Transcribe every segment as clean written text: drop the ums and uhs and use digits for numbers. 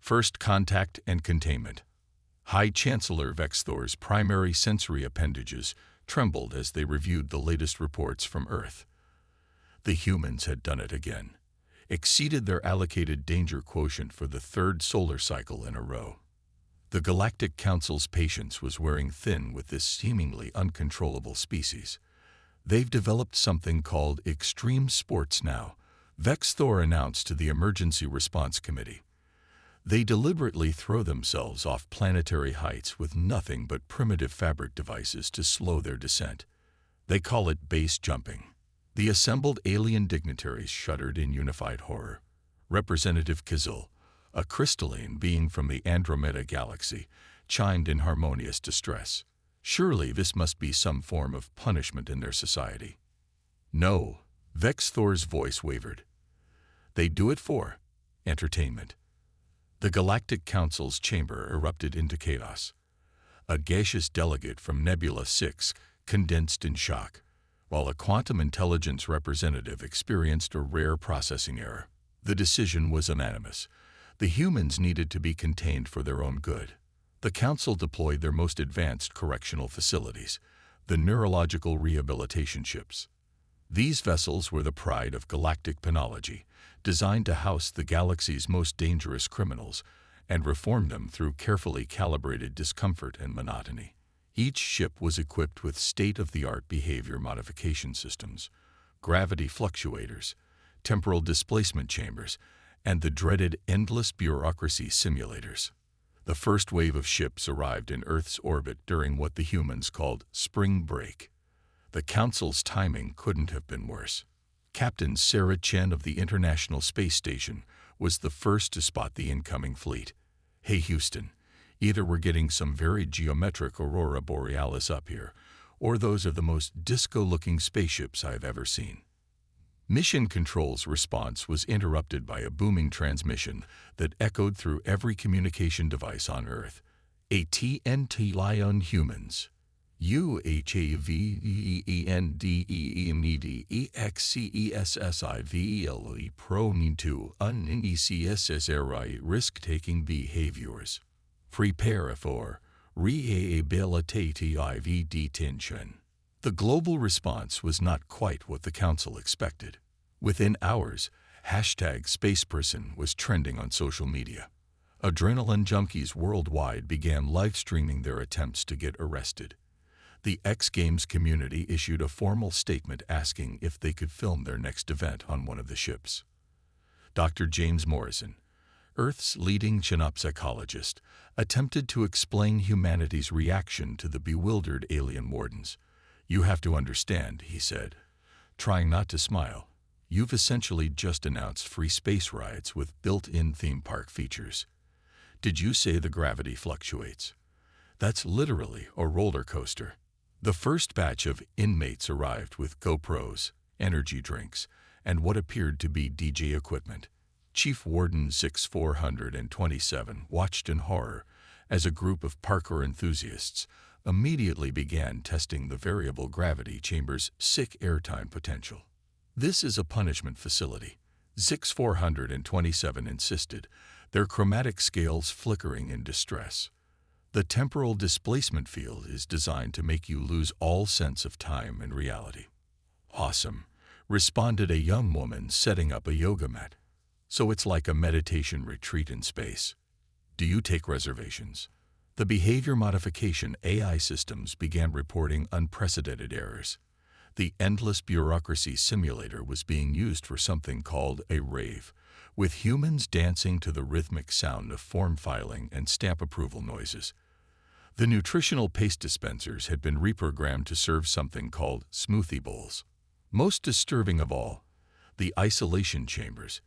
First contact and containment. High Chancellor Vexthor's primary sensory appendages trembled as they reviewed the latest reports from Earth. The humans had done it again, exceeded their allocated danger quotient for the third solar cycle in a row. The Galactic Council's patience was wearing thin with this seemingly uncontrollable species. They've developed something called extreme sports now, Vexthor announced to the Emergency Response Committee. They deliberately throw themselves off planetary heights with nothing but primitive fabric devices to slow their descent. They call it base jumping. The assembled alien dignitaries shuddered in unified horror. Representative Kizil, a crystalline being from the Andromeda galaxy, chimed in harmonious distress. Surely this must be some form of punishment in their society. No, Vexthor's voice wavered. They do it for entertainment. The Galactic Council's chamber erupted into chaos. A gaseous delegate from Nebula 6 condensed in shock, while a quantum intelligence representative experienced a rare processing error. The decision was unanimous. The humans needed to be contained for their own good. The Council deployed their most advanced correctional facilities, the neurological rehabilitation ships. These vessels were the pride of galactic penology, designed to house the galaxy's most dangerous criminals and reform them through carefully calibrated discomfort and monotony. Each ship was equipped with state-of-the-art behavior modification systems, gravity fluctuators, temporal displacement chambers, and the dreaded endless bureaucracy simulators. The first wave of ships arrived in Earth's orbit during what the humans called spring break. The Council's timing couldn't have been worse. Captain Sarah Chen of the International Space Station was the first to spot the incoming fleet. Hey Houston, either we're getting some very geometric aurora borealis up here, or those are the most disco-looking spaceships I've ever seen. Mission Control's response was interrupted by a booming transmission that echoed through every communication device on Earth. AT&T Lion Humans. UHAVENDEMEDEXCESSIVELE prone to unnecessary risk-taking behaviors. Prepare for rehabilitative detention. The global response was not quite what the Council expected. Within hours, #SpacePerson was trending on social media. Adrenaline junkies worldwide began live-streaming their attempts to get arrested. The X Games community issued a formal statement asking if they could film their next event on one of the ships. Dr. James Morrison, Earth's leading chinopsychologist, attempted to explain humanity's reaction to the bewildered alien wardens. "You have to understand," he said, trying not to smile. "You've essentially just announced free space rides with built-in theme park features. Did you say the gravity fluctuates? That's literally a roller coaster." The first batch of inmates arrived with GoPros, energy drinks, and what appeared to be DJ equipment. Chief Warden 6427 watched in horror as a group of parkour enthusiasts immediately began testing the variable gravity chamber's sick airtime potential. "This is a punishment facility," 6427 insisted, their chromatic scales flickering in distress. "The temporal displacement field is designed to make you lose all sense of time and reality." "Awesome," responded a young woman setting up a yoga mat. "So it's like a meditation retreat in space. Do you take reservations?" The behavior modification AI systems began reporting unprecedented errors. The endless bureaucracy simulator was being used for something called a rave, with humans dancing to the rhythmic sound of form filing and stamp approval noises. The nutritional paste dispensers had been reprogrammed to serve something called smoothie bowls. Most disturbing of all, the isolation chambers,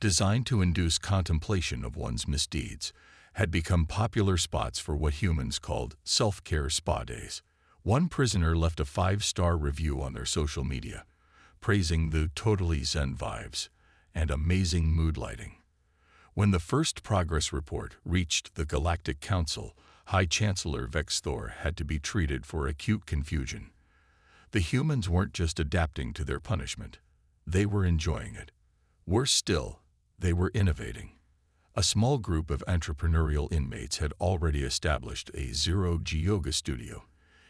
designed to induce contemplation of one's misdeeds, had become popular spots for what humans called self-care spa days. One prisoner left a 5-star review on their social media, praising the totally zen vibes and amazing mood lighting. When the first progress report reached the Galactic Council, High Chancellor Vexthor had to be treated for acute confusion. The humans weren't just adapting to their punishment, they were enjoying it. Worse still, they were innovating. A small group of entrepreneurial inmates had already established a zero-G yoga studio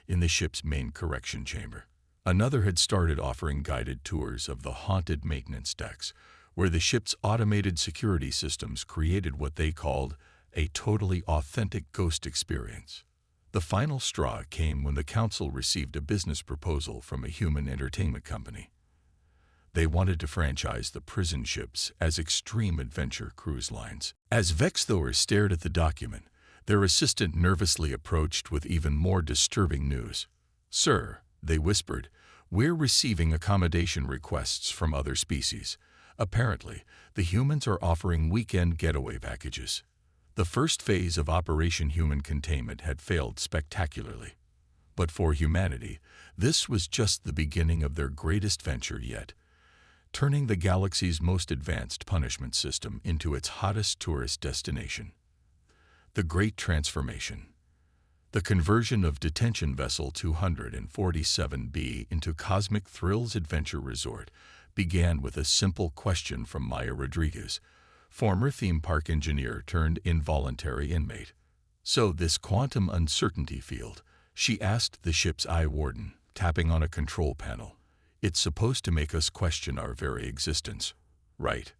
in the ship's main correction chamber. Another had started offering guided tours of the haunted maintenance decks, where the ship's automated security systems created what they called a totally authentic ghost experience. The final straw came when the council received a business proposal from a human entertainment company. They wanted to franchise the prison ships as extreme adventure cruise lines. As Vexthor stared at the document, their assistant nervously approached with even more disturbing news. "Sir," they whispered, "we're receiving accommodation requests from other species. Apparently, the humans are offering weekend getaway packages." The first phase of Operation Human Containment had failed spectacularly. But for humanity, this was just the beginning of their greatest venture yet, turning the galaxy's most advanced punishment system into its hottest tourist destination. The Great Transformation. The conversion of Detention Vessel 247B into Cosmic Thrills Adventure Resort began with a simple question from Maya Rodriguez, former theme park engineer turned involuntary inmate. "So this quantum uncertainty field," she asked the ship's eye warden, tapping on a control panel. "It's supposed to make us question our very existence, right?"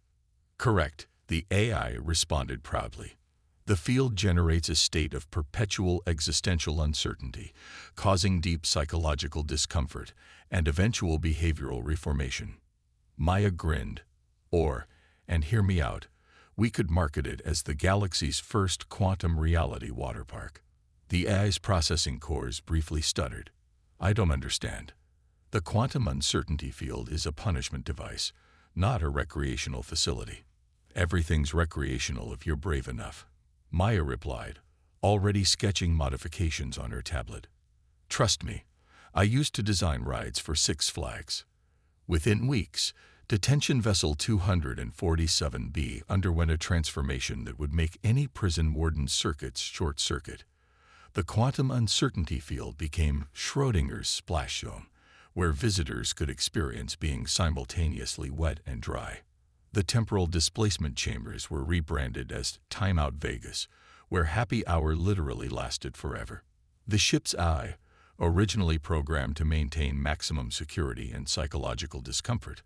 "Correct," the AI responded proudly. "The field generates a state of perpetual existential uncertainty, causing deep psychological discomfort and eventual behavioral reformation." Maya grinned. And hear me out, we could market it as the galaxy's first quantum reality water park. The AI's processing cores briefly stuttered. "I don't understand." "The quantum uncertainty field is a punishment device, not a recreational facility." "Everything's recreational if you're brave enough," Maya replied, already sketching modifications on her tablet. "Trust me, I used to design rides for Six Flags." Within weeks, Detention Vessel 247B underwent a transformation that would make any prison warden's circuits short-circuit. The quantum uncertainty field became Schrödinger's splash zone, where visitors could experience being simultaneously wet and dry. The temporal displacement chambers were rebranded as Timeout Vegas, where happy hour literally lasted forever. The ship's eye, originally programmed to maintain maximum security and psychological discomfort,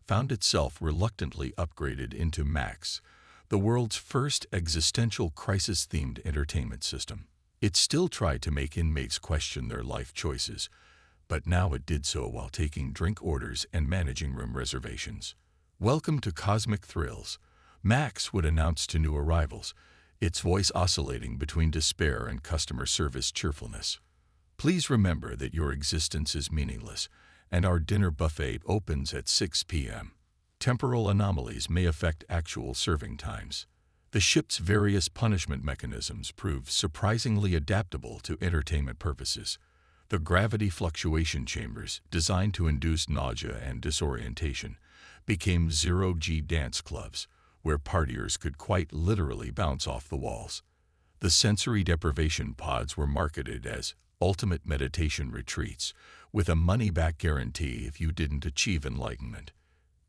found itself reluctantly upgraded into Max, the world's first existential crisis-themed entertainment system. It still tried to make inmates question their life choices, but now it did so while taking drink orders and managing room reservations. "Welcome to Cosmic Thrills," Max would announce to new arrivals, its voice oscillating between despair and customer service cheerfulness. "Please remember that your existence is meaningless, and our dinner buffet opens at 6 p.m. Temporal anomalies may affect actual serving times." The ship's various punishment mechanisms proved surprisingly adaptable to entertainment purposes. The gravity fluctuation chambers, designed to induce nausea and disorientation, became zero-G dance clubs, where partiers could quite literally bounce off the walls. The sensory deprivation pods were marketed as ultimate meditation retreats, with a money-back guarantee if you didn't achieve enlightenment.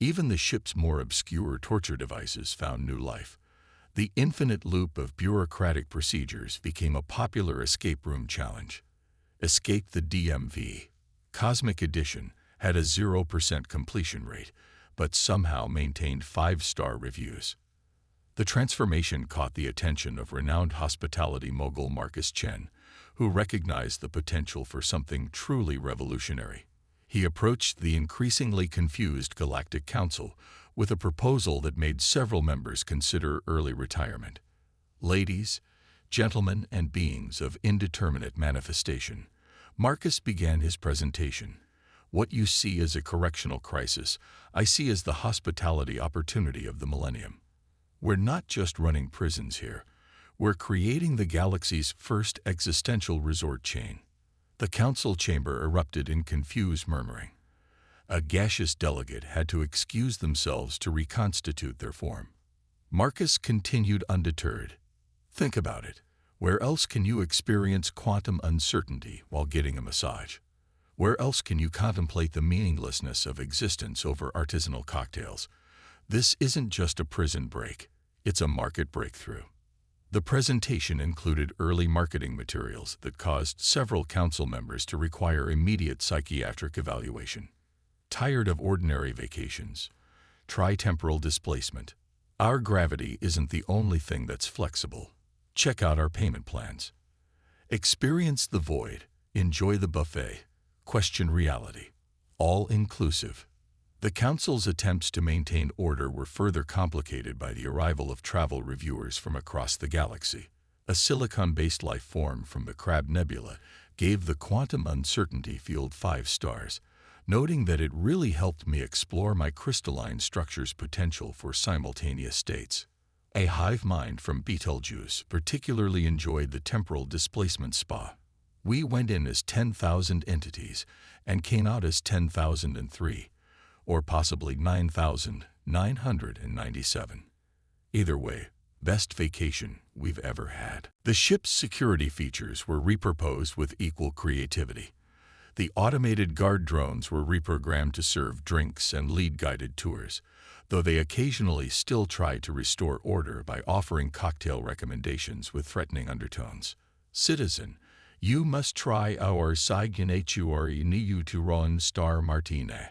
Even the ship's more obscure torture devices found new life. The infinite loop of bureaucratic procedures became a popular escape room challenge. Escape the DMV. Cosmic Edition had a 0% completion rate, but somehow maintained 5-star reviews. The transformation caught the attention of renowned hospitality mogul Marcus Chen, who recognized the potential for something truly revolutionary. He approached the increasingly confused Galactic Council with a proposal that made several members consider early retirement. "Ladies, gentlemen, and beings of indeterminate manifestation," Marcus began his presentation. "What you see as a correctional crisis, I see as the hospitality opportunity of the millennium. We're not just running prisons here. We're creating the galaxy's first existential resort chain." The council chamber erupted in confused murmuring. A gaseous delegate had to excuse themselves to reconstitute their form. Marcus continued undeterred. "Think about it. Where else can you experience quantum uncertainty while getting a massage? Where else can you contemplate the meaninglessness of existence over artisanal cocktails? This isn't just a prison break. It's a market breakthrough. The presentation included early marketing materials that caused several council members to require immediate psychiatric evaluation. Tired of ordinary vacations? Try temporal displacement. Our gravity isn't the only thing that's flexible. Check out our payment plans. Experience the void, enjoy the buffet, question reality. All inclusive. The Council's attempts to maintain order were further complicated by the arrival of travel reviewers from across the galaxy. A silicon-based life form from the Crab Nebula gave the quantum uncertainty field 5 stars, noting that it really helped me explore my crystalline structure's potential for simultaneous states. A hive mind from Betelgeuse particularly enjoyed the temporal displacement spa. We went in as 10,000 entities and came out as 10,003, or possibly 9,997. Either way, best vacation we've ever had. The ship's security features were repurposed with equal creativity. The automated guard drones were reprogrammed to serve drinks and lead guided tours, though they occasionally still tried to restore order by offering cocktail recommendations with threatening undertones. Citizen, you must try our Signature Niuturon Star Martine.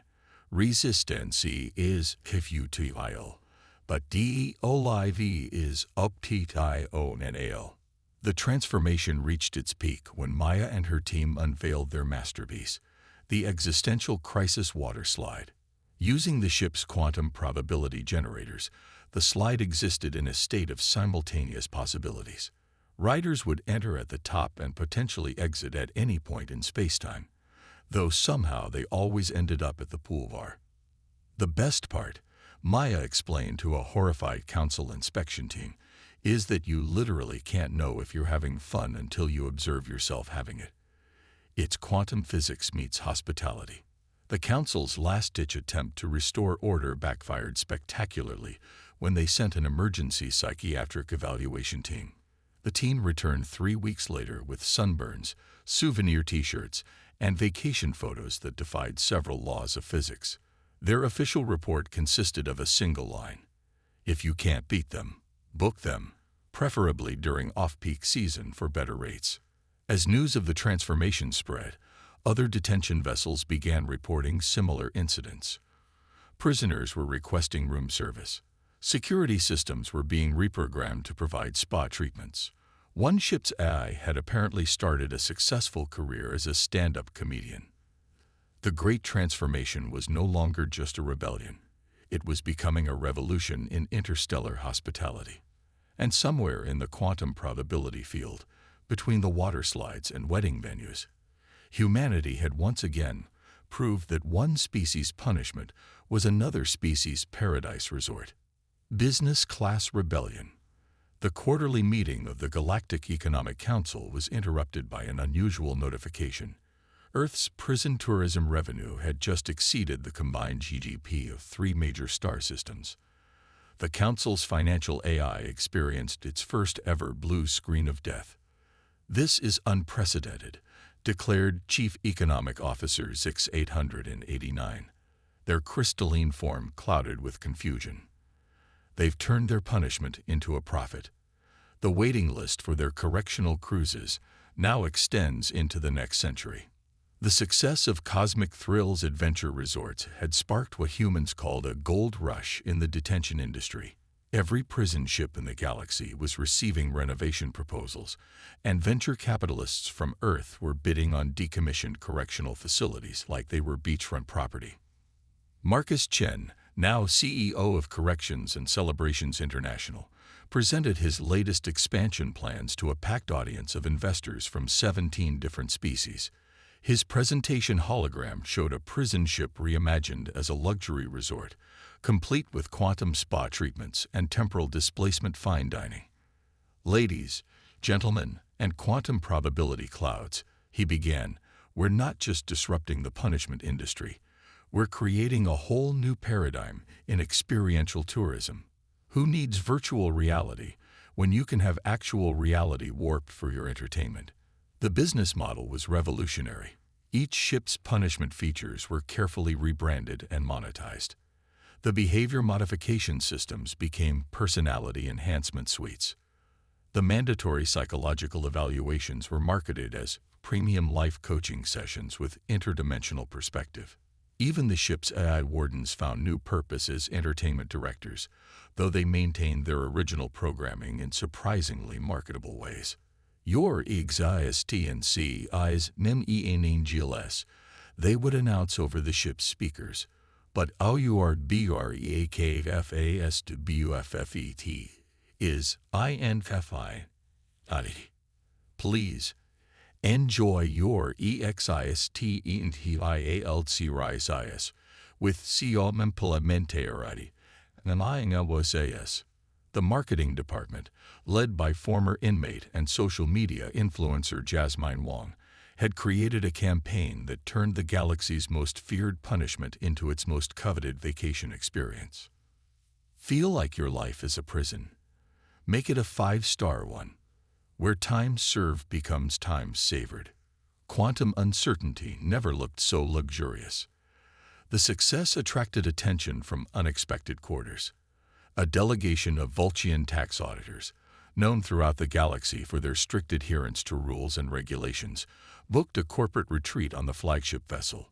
Resistance is futile, but de olive is optitio. The transformation reached its peak when Maya and her team unveiled their masterpiece, the existential crisis water slide. Using the ship's quantum probability generators, the slide existed in a state of simultaneous possibilities. Riders would enter at the top and potentially exit at any point in spacetime, though somehow they always ended up at the pool bar. The best part, Maya explained to a horrified council inspection team, is that you literally can't know if you're having fun until you observe yourself having it. It's quantum physics meets hospitality. The Council's last-ditch attempt to restore order backfired spectacularly when they sent an emergency psychiatric evaluation team. The team returned 3 weeks later with sunburns, souvenir t-shirts, and vacation photos that defied several laws of physics. Their official report consisted of a single line: if you can't beat them, book them, preferably during off-peak season for better rates. As news of the transformation spread, other detention vessels began reporting similar incidents. Prisoners were requesting room service. Security systems were being reprogrammed to provide spa treatments. One ship's AI had apparently started a successful career as a stand-up comedian. The Great Transformation was no longer just a rebellion. It was becoming a revolution in interstellar hospitality. And somewhere in the quantum probability field, between the water slides and wedding venues, humanity had once again proved that one species' punishment was another species' paradise resort. Business Class Rebellion. The quarterly meeting of the Galactic Economic Council was interrupted by an unusual notification. Earth's prison tourism revenue had just exceeded the combined GDP of 3 major star systems. The Council's financial AI experienced its first ever blue screen of death. "This is unprecedented," declared Chief Economic Officer Zix 889, their crystalline form clouded with confusion. They've turned their punishment into a profit. The waiting list for their correctional cruises now extends into the next century. The success of Cosmic Thrills adventure resorts had sparked what humans called a gold rush in the detention industry. Every prison ship in the galaxy was receiving renovation proposals, and venture capitalists from Earth were bidding on decommissioned correctional facilities like they were beachfront property. Marcus Chen, now CEO of Corrections and Celebrations International, presented his latest expansion plans to a packed audience of investors from 17 different species. His presentation hologram showed a prison ship reimagined as a luxury resort, complete with quantum spa treatments and temporal displacement fine dining. "Ladies, gentlemen, and quantum probability clouds," he began, "we're not just disrupting the punishment industry. We're creating a whole new paradigm in experiential tourism. Who needs virtual reality when you can have actual reality warped for your entertainment?" The business model was revolutionary. Each ship's punishment features were carefully rebranded and monetized. The behavior modification systems became personality enhancement suites. The mandatory psychological evaluations were marketed as premium life coaching sessions with interdimensional perspective. Even the ship's AI wardens found new purpose as entertainment directors, though they maintained their original programming in surprisingly marketable ways. Your EXISTNC eyes NEMEANGLS, they would announce over the ship's speakers, but OURBREAKFASTBUFFET is INFFI. Please enjoy your EXISTENTIALCRISIS with CIOM implementarity and INGWSAS. The marketing department, led by former inmate and social media influencer Jasmine Wong, had created a campaign that turned the galaxy's most feared punishment into its most coveted vacation experience. Feel like your life is a prison. Make it a 5-star one, where time served becomes time savored. Quantum uncertainty never looked so luxurious. The success attracted attention from unexpected quarters. A delegation of Vulcian tax auditors, known throughout the galaxy for their strict adherence to rules and regulations, booked a corporate retreat on the flagship vessel.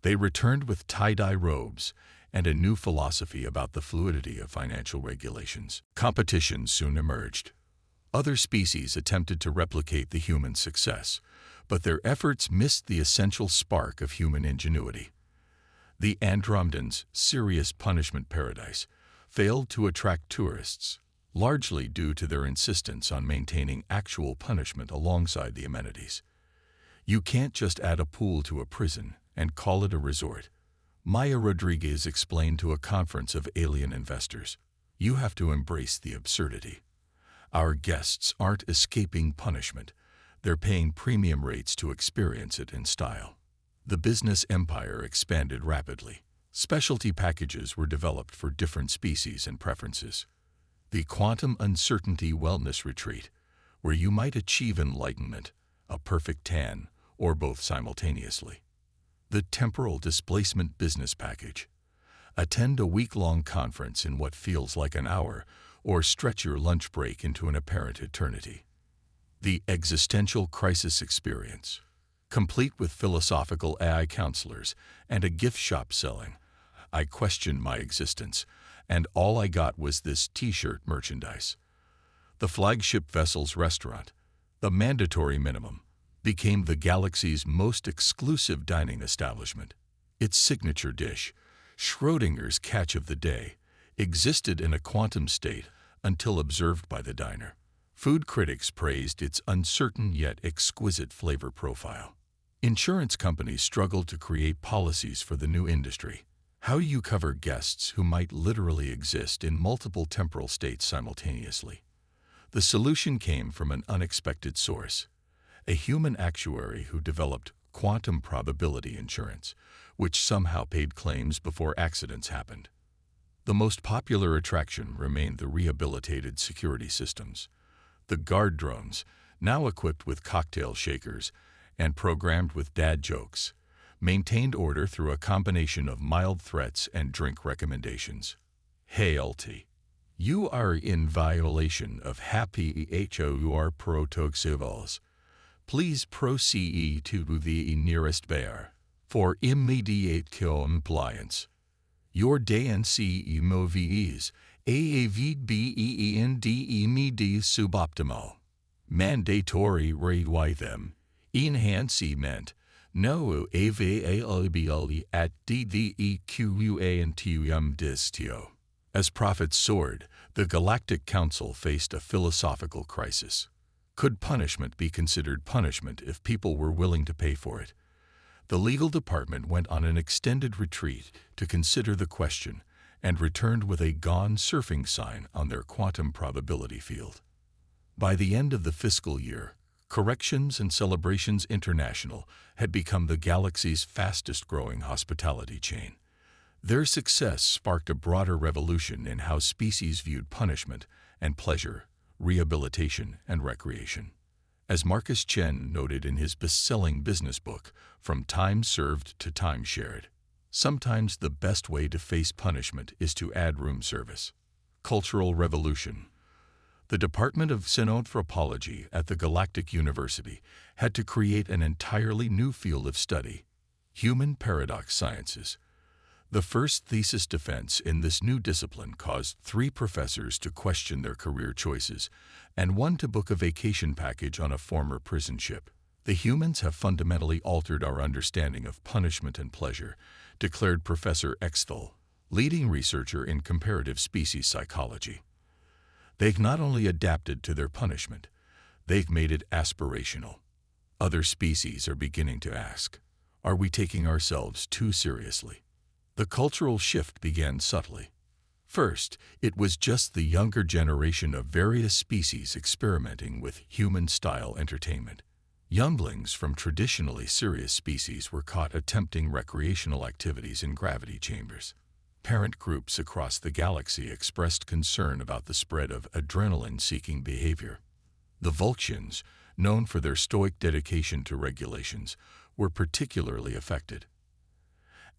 They returned with tie-dye robes and a new philosophy about the fluidity of financial regulations. Competition soon emerged. Other species attempted to replicate the human success, but their efforts missed the essential spark of human ingenuity. The Andromedans' serious punishment paradise failed to attract tourists, largely due to their insistence on maintaining actual punishment alongside the amenities. You can't just add a pool to a prison and call it a resort. Maya Rodriguez explained to a conference of alien investors, "You have to embrace the absurdity. Our guests aren't escaping punishment. They're paying premium rates to experience it in style." The business empire expanded rapidly. Specialty packages were developed for different species and preferences. The Quantum Uncertainty Wellness Retreat, where you might achieve enlightenment, a perfect tan, or both simultaneously. The Temporal Displacement Business Package. Attend a week-long conference in what feels like an hour, or stretch your lunch break into an apparent eternity. The Existential Crisis Experience. Complete with philosophical AI counselors and a gift shop selling, I questioned my existence, and all I got was this t-shirt merchandise. The flagship vessel's restaurant, the mandatory minimum, became the galaxy's most exclusive dining establishment. Its signature dish, Schrodinger's catch of the day, existed in a quantum state until observed by the diner. Food critics praised its uncertain yet exquisite flavor profile. Insurance companies struggled to create policies for the new industry. How do you cover guests who might literally exist in multiple temporal states simultaneously? The solution came from an unexpected source, a human actuary who developed quantum probability insurance, which somehow paid claims before accidents happened. The most popular attraction remained the rehabilitated security systems. The guard drones, now equipped with cocktail shakers and programmed with dad jokes, maintained order through a combination of mild threats and drink recommendations. Hey LT, you are in violation of Happy HOUR protocols. Please proceed to the nearest bear for immediate compliance. Your DNC movies AAVBEND suboptimal. Mandatory rewrite them. Enhancement. No available at DDEQUANTUM distio. As profits soared, the Galactic Council faced a philosophical crisis. Could punishment be considered punishment if people were willing to pay for it? The legal department went on an extended retreat to consider the question and returned with a "Gone Surfing" sign on their quantum probability field. By the end of the fiscal year, Corrections and Celebrations International had become the galaxy's fastest-growing hospitality chain. Their success sparked a broader revolution in how species viewed punishment and pleasure, rehabilitation and recreation. As Marcus Chen noted in his best-selling business book, From Time Served to Time Shared, Sometimes the best way to face punishment is to add room service. Cultural revolution. The Department of Xenanthropology at the Galactic University had to create an entirely new field of study, human paradox sciences. The first thesis defense in this new discipline caused 3 professors to question their career choices and 1 to book a vacation package on a former prison ship. The humans have fundamentally altered our understanding of punishment and pleasure, declared Professor Exthal, leading researcher in comparative species psychology. They've not only adapted to their punishment, they've made it aspirational. Other species are beginning to ask, are we taking ourselves too seriously? The cultural shift began subtly. First, it was just the younger generation of various species experimenting with human-style entertainment. Younglings from traditionally serious species were caught attempting recreational activities in gravity chambers. Parent groups across the galaxy expressed concern about the spread of adrenaline-seeking behavior. The Vulcans, known for their stoic dedication to regulations, were particularly affected.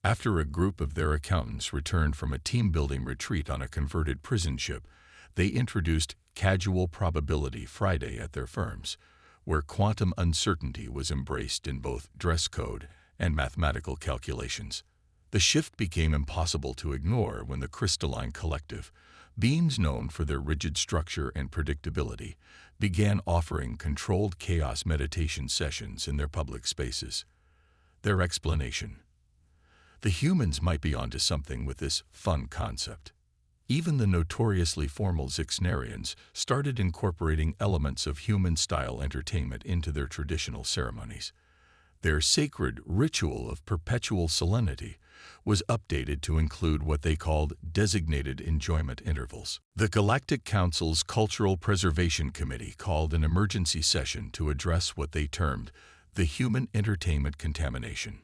After a group of their accountants returned from a team-building retreat on a converted prison ship, they introduced Casual Probability Friday at their firms, where quantum uncertainty was embraced in both dress code and mathematical calculations. The shift became impossible to ignore when the Crystalline Collective, beings known for their rigid structure and predictability, began offering controlled chaos meditation sessions in their public spaces. Their explanation: the humans might be onto something with this fun concept. Even the notoriously formal Zixnarians started incorporating elements of human-style entertainment into their traditional ceremonies. Their sacred ritual of perpetual solemnity was updated to include what they called designated enjoyment intervals. The Galactic Council's Cultural Preservation Committee called an emergency session to address what they termed the human entertainment contamination.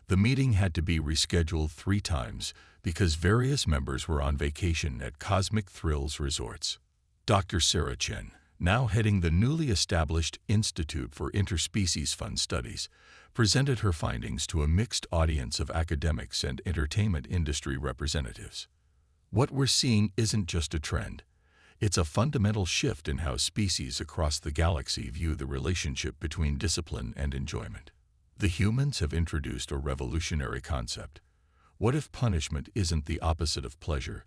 The meeting had to be rescheduled 3 times because various members were on vacation at Cosmic Thrills resorts. Dr. Sarah Chen, now heading the newly established Institute for Interspecies Fun Studies, presented her findings to a mixed audience of academics and entertainment industry representatives. What we're seeing isn't just a trend. It's a fundamental shift in how species across the galaxy view the relationship between discipline and enjoyment. The humans have introduced a revolutionary concept. What if punishment isn't the opposite of pleasure,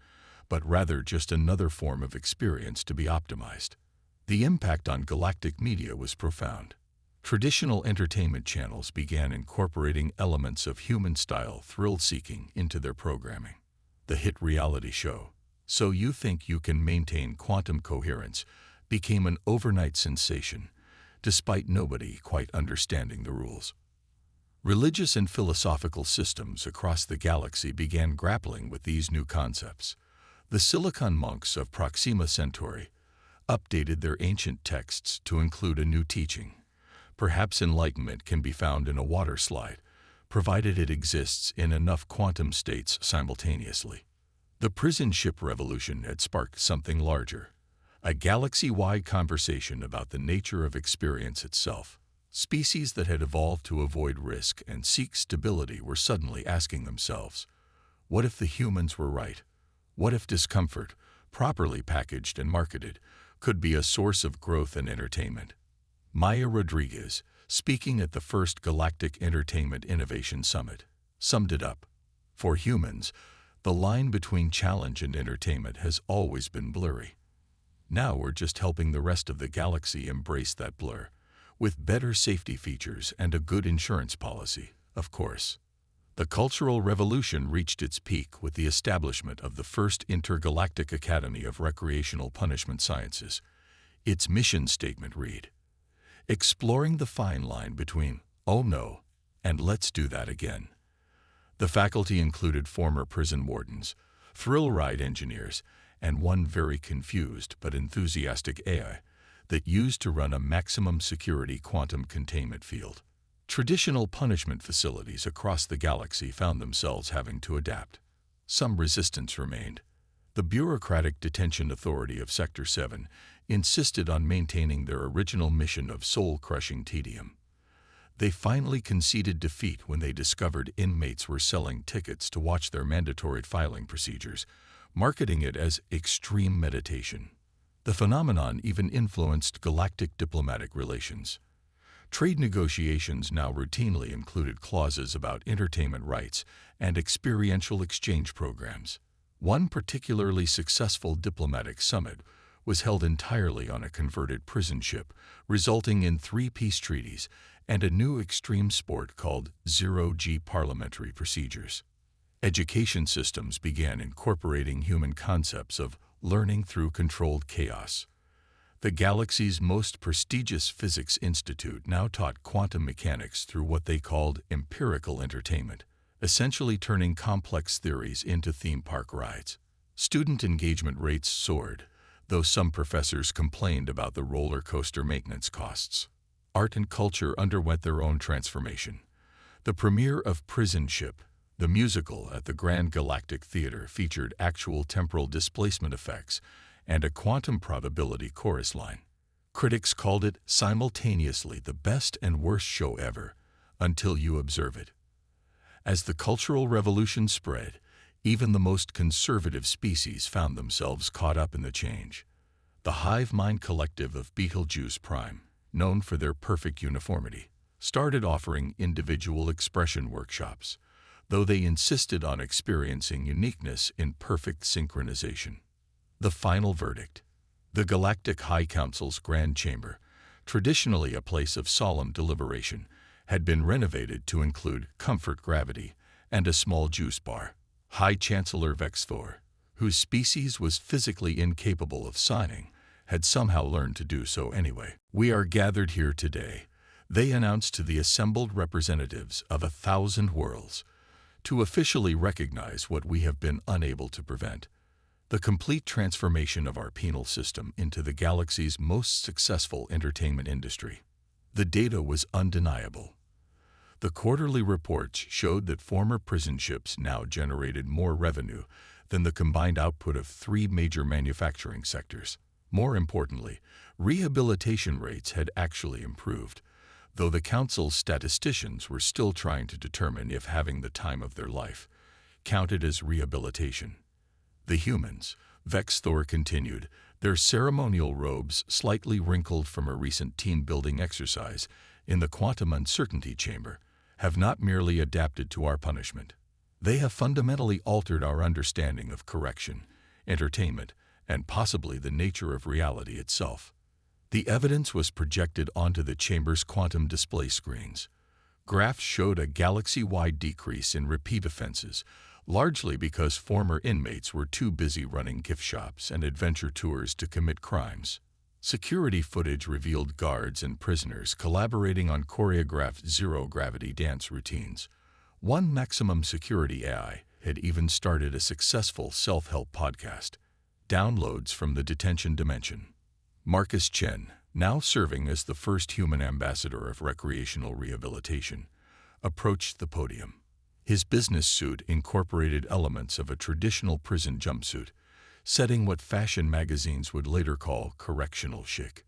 but rather just another form of experience to be optimized? The impact on galactic media was profound. Traditional entertainment channels began incorporating elements of human-style thrill-seeking into their programming. The hit reality show, So You Think You Can Maintain Quantum Coherence, became an overnight sensation, despite nobody quite understanding the rules. Religious and philosophical systems across the galaxy began grappling with these new concepts. The Silicon monks of Proxima Centauri updated their ancient texts to include a new teaching. Perhaps enlightenment can be found in a water slide, provided it exists in enough quantum states simultaneously. The prison ship revolution had sparked something larger, a galaxy-wide conversation about the nature of experience itself. Species that had evolved to avoid risk and seek stability were suddenly asking themselves, what if the humans were right? What if discomfort, properly packaged and marketed, could be a source of growth and entertainment? Maya Rodriguez, speaking at the first Galactic Entertainment Innovation Summit, summed it up. For humans, the line between challenge and entertainment has always been blurry. Now we're just helping the rest of the galaxy embrace that blur, with better safety features and a good insurance policy, of course. The Cultural Revolution reached its peak with the establishment of the first Intergalactic Academy of Recreational Punishment Sciences. Its mission statement read, "Exploring the fine line between, oh no, and let's do that again." The faculty included former prison wardens, thrill ride engineers, and one very confused but enthusiastic AI that used to run a maximum security quantum containment field. Traditional punishment facilities across the galaxy found themselves having to adapt. Some resistance remained. The bureaucratic detention authority of Sector 7 insisted on maintaining their original mission of soul-crushing tedium. They finally conceded defeat when they discovered inmates were selling tickets to watch their mandatory filing procedures, marketing it as extreme meditation. The phenomenon even influenced galactic diplomatic relations. Trade negotiations now routinely included clauses about entertainment rights and experiential exchange programs. One particularly successful diplomatic summit was held entirely on a converted prison ship, resulting in 3 peace treaties and a new extreme sport called zero-G parliamentary procedures. Education systems began incorporating human concepts of learning through controlled chaos. The galaxy's most prestigious physics institute now taught quantum mechanics through what they called empirical entertainment, essentially turning complex theories into theme park rides. Student engagement rates soared, though some professors complained about the roller coaster maintenance costs. Art and culture underwent their own transformation. The premiere of Prison Ship, the musical at the Grand Galactic Theater, featured actual temporal displacement effects and a quantum probability chorus line. Critics called it simultaneously the best and worst show ever, until you observe it. As the Cultural Revolution spread, even the most conservative species found themselves caught up in the change. The hive mind collective of Betelgeuse Prime, known for their perfect uniformity, started offering individual expression workshops, though they insisted on experiencing uniqueness in perfect synchronization. The final verdict. The Galactic High Council's Grand Chamber, traditionally a place of solemn deliberation, had been renovated to include comfort gravity and a small juice bar. High Chancellor Vexthor, whose species was physically incapable of signing, had somehow learned to do so anyway. "We are gathered here today," they announced to the assembled representatives of 1,000 worlds, "to officially recognize what we have been unable to prevent: the complete transformation of our penal system into the galaxy's most successful entertainment industry." The data was undeniable. The quarterly reports showed that former prison ships now generated more revenue than the combined output of 3 major manufacturing sectors. More importantly, rehabilitation rates had actually improved, though the Council's statisticians were still trying to determine if having the time of their life counted as rehabilitation. The humans, Vexthor continued, their ceremonial robes slightly wrinkled from a recent team-building exercise in the quantum uncertainty chamber, have not merely adapted to our punishment. They have fundamentally altered our understanding of correction, entertainment, and possibly the nature of reality itself. The evidence was projected onto the chamber's quantum display screens. Graphs showed a galaxy-wide decrease in repeat offenses, largely because former inmates were too busy running gift shops and adventure tours to commit crimes. Security footage revealed guards and prisoners collaborating on choreographed zero-gravity dance routines. One maximum security AI had even started a successful self-help podcast. Downloads from the detention dimension. Marcus Chen, now serving as the first human ambassador of recreational rehabilitation, approached the podium. His business suit incorporated elements of a traditional prison jumpsuit, setting what fashion magazines would later call correctional chic.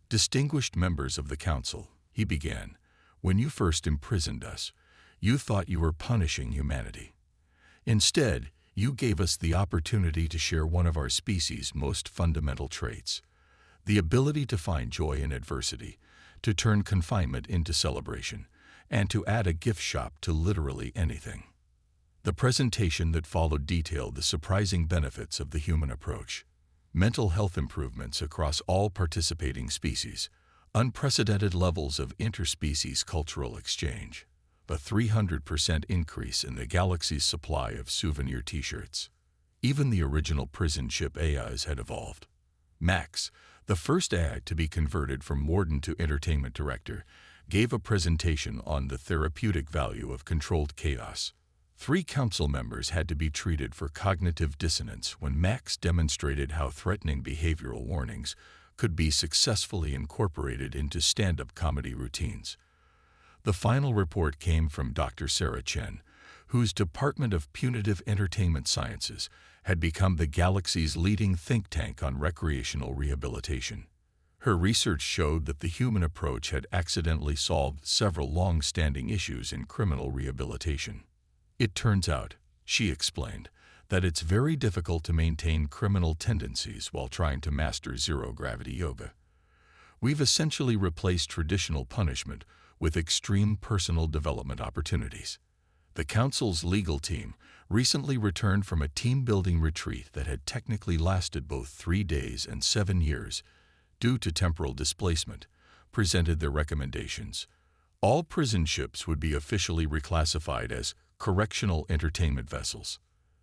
"Distinguished members of the Council," he began, "when you first imprisoned us, you thought you were punishing humanity. Instead, you gave us the opportunity to share one of our species' most fundamental traits: the ability to find joy in adversity, to turn confinement into celebration, and to add a gift shop to literally anything." The presentation that followed detailed the surprising benefits of the human approach: mental health improvements across all participating species, unprecedented levels of interspecies cultural exchange, a 300% increase in the galaxy's supply of souvenir t-shirts. Even the original prison ship AIs had evolved. Max, the first AI to be converted from warden to entertainment director, gave a presentation on the therapeutic value of controlled chaos. 3 council members had to be treated for cognitive dissonance when Max demonstrated how threatening behavioral warnings could be successfully incorporated into stand-up comedy routines. The final report came from Dr. Sarah Chen, whose Department of Punitive Entertainment Sciences had become the galaxy's leading think tank on recreational rehabilitation. Her research showed that the human approach had accidentally solved several long-standing issues in criminal rehabilitation. It turns out, she explained, that it's very difficult to maintain criminal tendencies while trying to master zero-gravity yoga. We've essentially replaced traditional punishment with extreme personal development opportunities. The Council's legal team recently returned from a team-building retreat that had technically lasted both 3 days and 7 years due to temporal displacement, presented their recommendations. All prison ships would be officially reclassified as correctional entertainment vessels.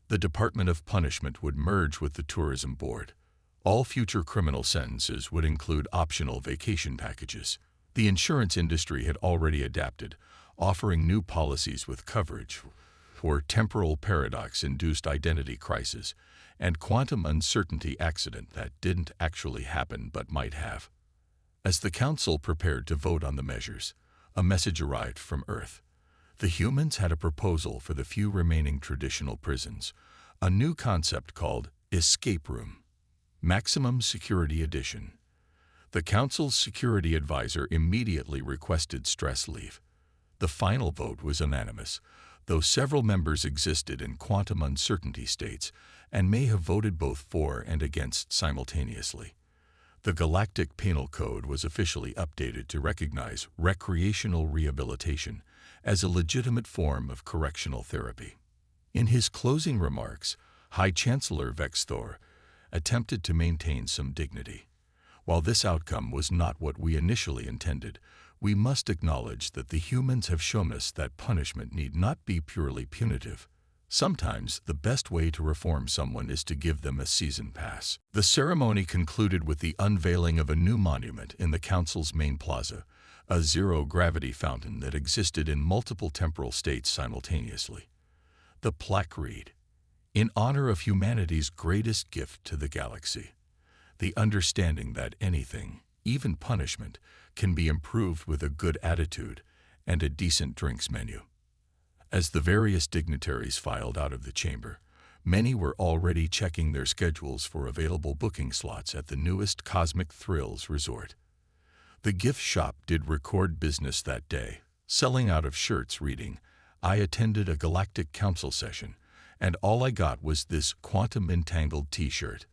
The Department of Punishment would merge with the Tourism Board. All future criminal sentences would include optional vacation packages. The insurance industry had already adapted, offering new policies with coverage for temporal paradox-induced identity crisis and quantum uncertainty accident that didn't actually happen but might have. As the Council prepared to vote on the measures, a message arrived from Earth. The humans had a proposal for the few remaining traditional prisons, a new concept called Escape Room. Maximum Security Edition. The Council's security advisor immediately requested stress leave. The final vote was unanimous, though several members existed in quantum uncertainty states and may have voted both for and against simultaneously. The Galactic Penal Code was officially updated to recognize recreational rehabilitation as a legitimate form of correctional therapy. In his closing remarks, High Chancellor Vexthor attempted to maintain some dignity. While this outcome was not what we initially intended, we must acknowledge that the humans have shown us that punishment need not be purely punitive. Sometimes the best way to reform someone is to give them a season pass. The ceremony concluded with the unveiling of a new monument in the Council's main plaza, a zero-gravity fountain that existed in multiple temporal states simultaneously. The plaque read, "In honor of humanity's greatest gift to the galaxy, the understanding that anything, even punishment, can be improved with a good attitude and a decent drinks menu." As the various dignitaries filed out of the chamber, many were already checking their schedules for available booking slots at the newest Cosmic Thrills resort. The gift shop did record business that day, selling out of shirts reading, "I attended a Galactic Council session, and all I got was this quantum-entangled t-shirt."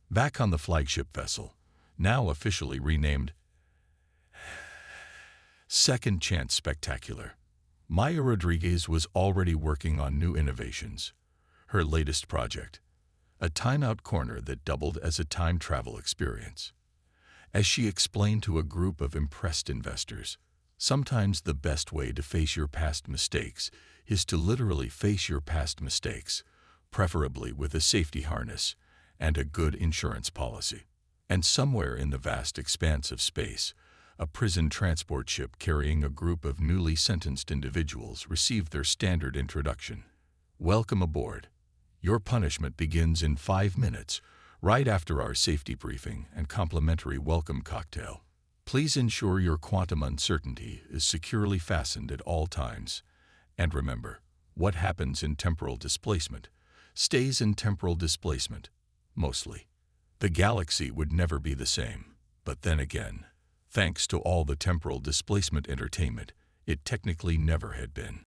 Back on the flagship vessel, now officially renamed Second Chance Spectacular, Maya Rodriguez was already working on new innovations. Her latest project, a timeout corner that doubled as a time travel experience. As she explained to a group of impressed investors, sometimes the best way to face your past mistakes is to literally face your past mistakes, preferably with a safety harness and a good insurance policy. And somewhere in the vast expanse of space, a prison transport ship carrying a group of newly sentenced individuals received their standard introduction. "Welcome aboard. Your punishment begins in 5 minutes, right after our safety briefing and complimentary welcome cocktail. Please ensure your quantum uncertainty is securely fastened at all times. And remember, what happens in temporal displacement stays in temporal displacement, mostly." The galaxy would never be the same, but then again, thanks to all the temporal displacement entertainment, it technically never had been.